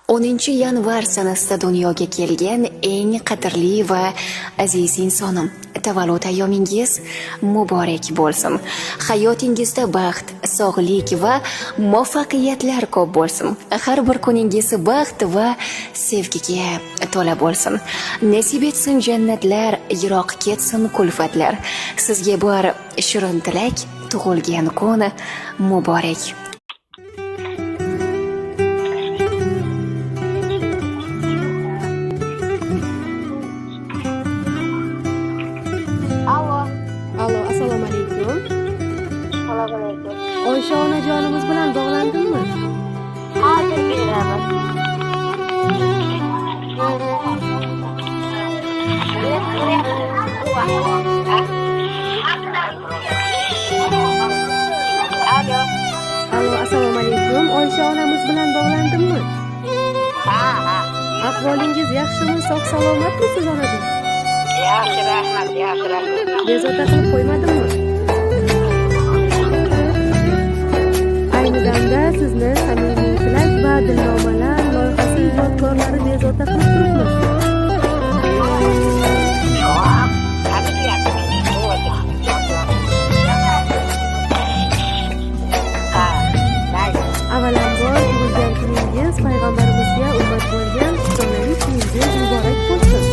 10-yanvar sanasida dunyoga kelgan eng qadrli va aziz insonim, tavallud ayyomingiz muborak bo'lsin. Hayotingizda baxt, sog'lik va muvaffaqiyatlar ko'p bo'lsin. Har bir kuningiz baxt va sevgiga to'la bo'lsin. Nasib etsin jannatlar, yiroq ketsin kulfatlar. Sizga bor shirin tilak, tug'ilgan kun muborak. Alo, assalomu alaykum. Assalomu alaykum. Oysha onajonimiz bilan bog'landingmi? Hozir beraman. Alo. Alo, assalomu alaykum. Oysha onamiz bilan bog'landingmi? Ha. Ahvolingiz yaxshimi? Sog' salomatmisiz onajon? Yaxshi, rahmat, yaxshi, rahmat. Bezovta qilib qo'ymadimmi? Ayni damda sizni samimiy tilak va dilnomalar loyihasi ijodkorlari bezovta qilib turibmiz. Avvalambor tug'ilgan kuningiz payg'ambarimizga ummat bo'lgan shukronali kuningiz muborak bo'lsin.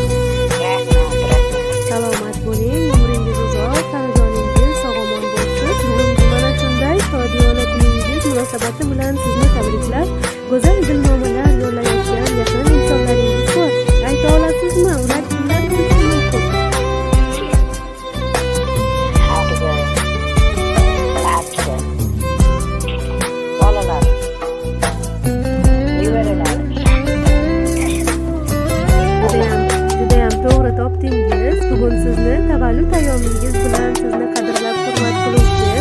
Salomat bo'ling, umringiz uzoq, tanajoningiz sog'-omon bo'lsin. Bugun mana shunday shodiyona kuningiz munosabati bilan sizni tabriklab, go'zal dilnomalar yo'llayotgan yaqin insonlaringiz bor. Ayta olasizmi, ular kimlar bo'lishi mumkin? Bolalar. Nevaralar. Judayam to'g'ri topdingiz. Bugun sizni tavallud ayyomingiz bilan sizni qadrlab hurmat qiluvchi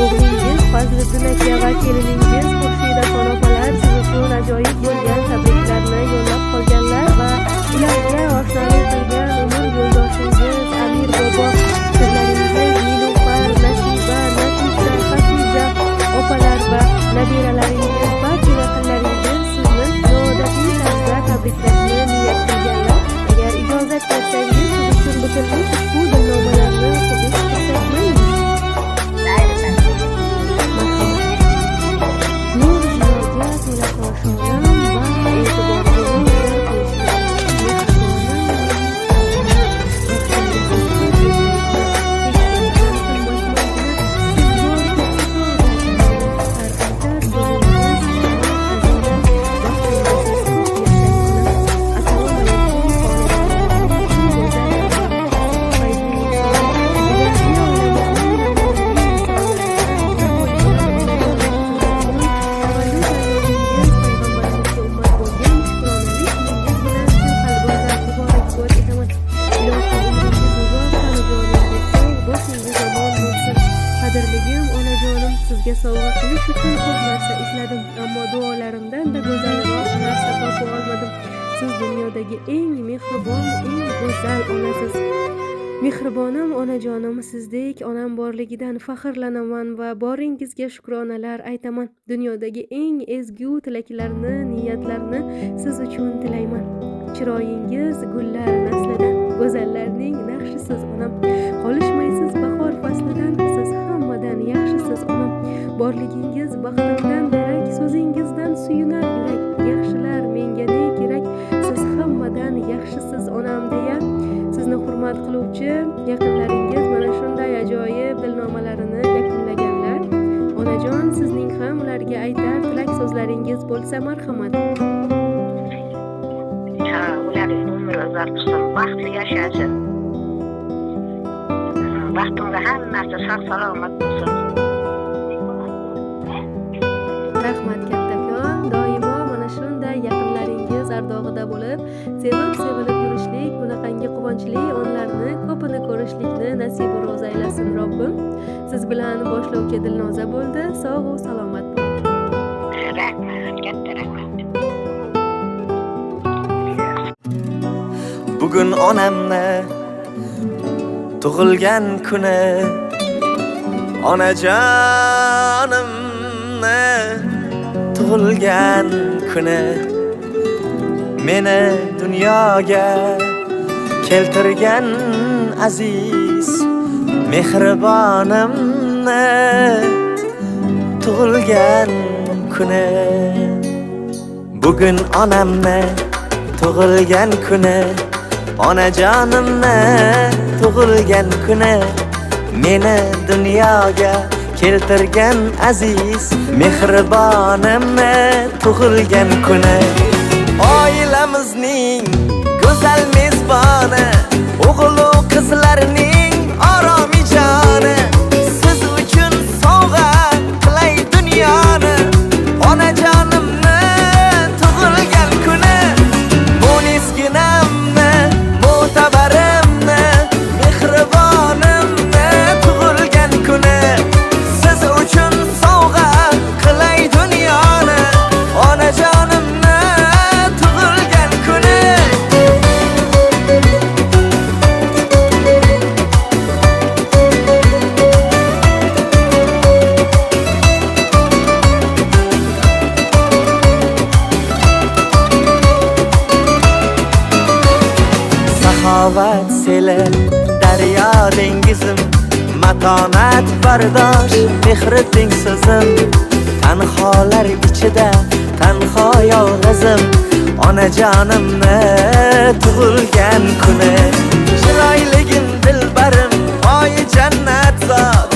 o'g'lingiz Fazliddin aka va keliningiz Xurshida xonopalar siz uchun ajoyib bo'lgan tabriklarni yo'llab qolganlar va ularga oshnolik qilgan umr yo'ldoshingiz Amir bobo, qizlaringiz Nilufar, Nasiba, Nafisa, Hafiza opalar va nabiralaringiz barcha yaqinlaringiz sizni noodatiy tarzda tabriklashni niyat qilganlar. Agar ijozat bersangiz, siz uchun bitilgan ushbu dilnomalarni o'qib chiqsakmi? Nur ziyoga to'la qoshonim va sizga sovg'a qilish uchun ko'p narsa izladim, ammo duolarimdan-da go'zalroq narsa topa olmadim. Siz dunyodagi eng mehribon, eng go'zal onasiz. Mehribonim onajonim, sizdek onam borligidan faxrlanaman va boringizga shukronalar aytaman. Dunyodagi eng ezgu tilaklarni, niyatlarni siz uchun tilayman. Chiroyingiz gullar naslidan, go'zallarning naqshisiz onam. Qolishmaysiz bahor faslidan, siz hammadan yaxshisiz onam. Borligingiz baxtimdan darak, so'zingizdan suyunar yurak. Yaxshilar menga ne kerak, siz hammadan yaxshisiz onam deya sizni hurmat qiluvchi yaqinlaringiz mana shunday ajoyib dilnomalarini yakunlaganlar. Onajon, sizning ham ularga aytar tilak so'zlaringiz bo'lsa marhamat. Ularning umri uzoq bo'lsin, baxtli yashasin. Baxtimda hammasi sog' salomat bo'lsin. Rahmat kattakon, doimo mana shunday yaqinlaringiz ardog'ida bo'lib, sevib yurishlik, bunaqangi quvonchli onlarni ko'pini ko'rishlikni nasib va ro'za aylasin Robbim. Siz bilan boshlovchi Dilnoza bo'ldi. Sog' va salomat bo'ling. Rahmat, katta rahmat. Bugun onamni tug'ilgan kuni, onajonimni tug'ilgan kuni, meni dunyoga keltirgan aziz mehribonimni tug'ilgan kuni. Bugun onamni tug'ilgan kuni, onajonimni tug'ilgan kuni, meni dunyoga keltirgan aziz mehribonimni tug'ilgan kuni. Oilamizning go'zal mezboni, o'g'il va qizlarning oromijoni, siz uchun sovg'a qilay dunyoni. Onajonimni tug'ilgan kuni, mo'nisginamni, mo'tabarimni, mehribonimni tug'ilgan kuni, siz uchun sovg'a qilay dunyoni. Onajonimni tug'ilgan kuni. Saxovat seli, daryo dengizim, matonat bardosh, mehri teng so'zim. Tanholar ichida tanho yolg'izim, onajonimni tug'ilgan kuni. Chiroyligim dilbarim, oyi jannat zot,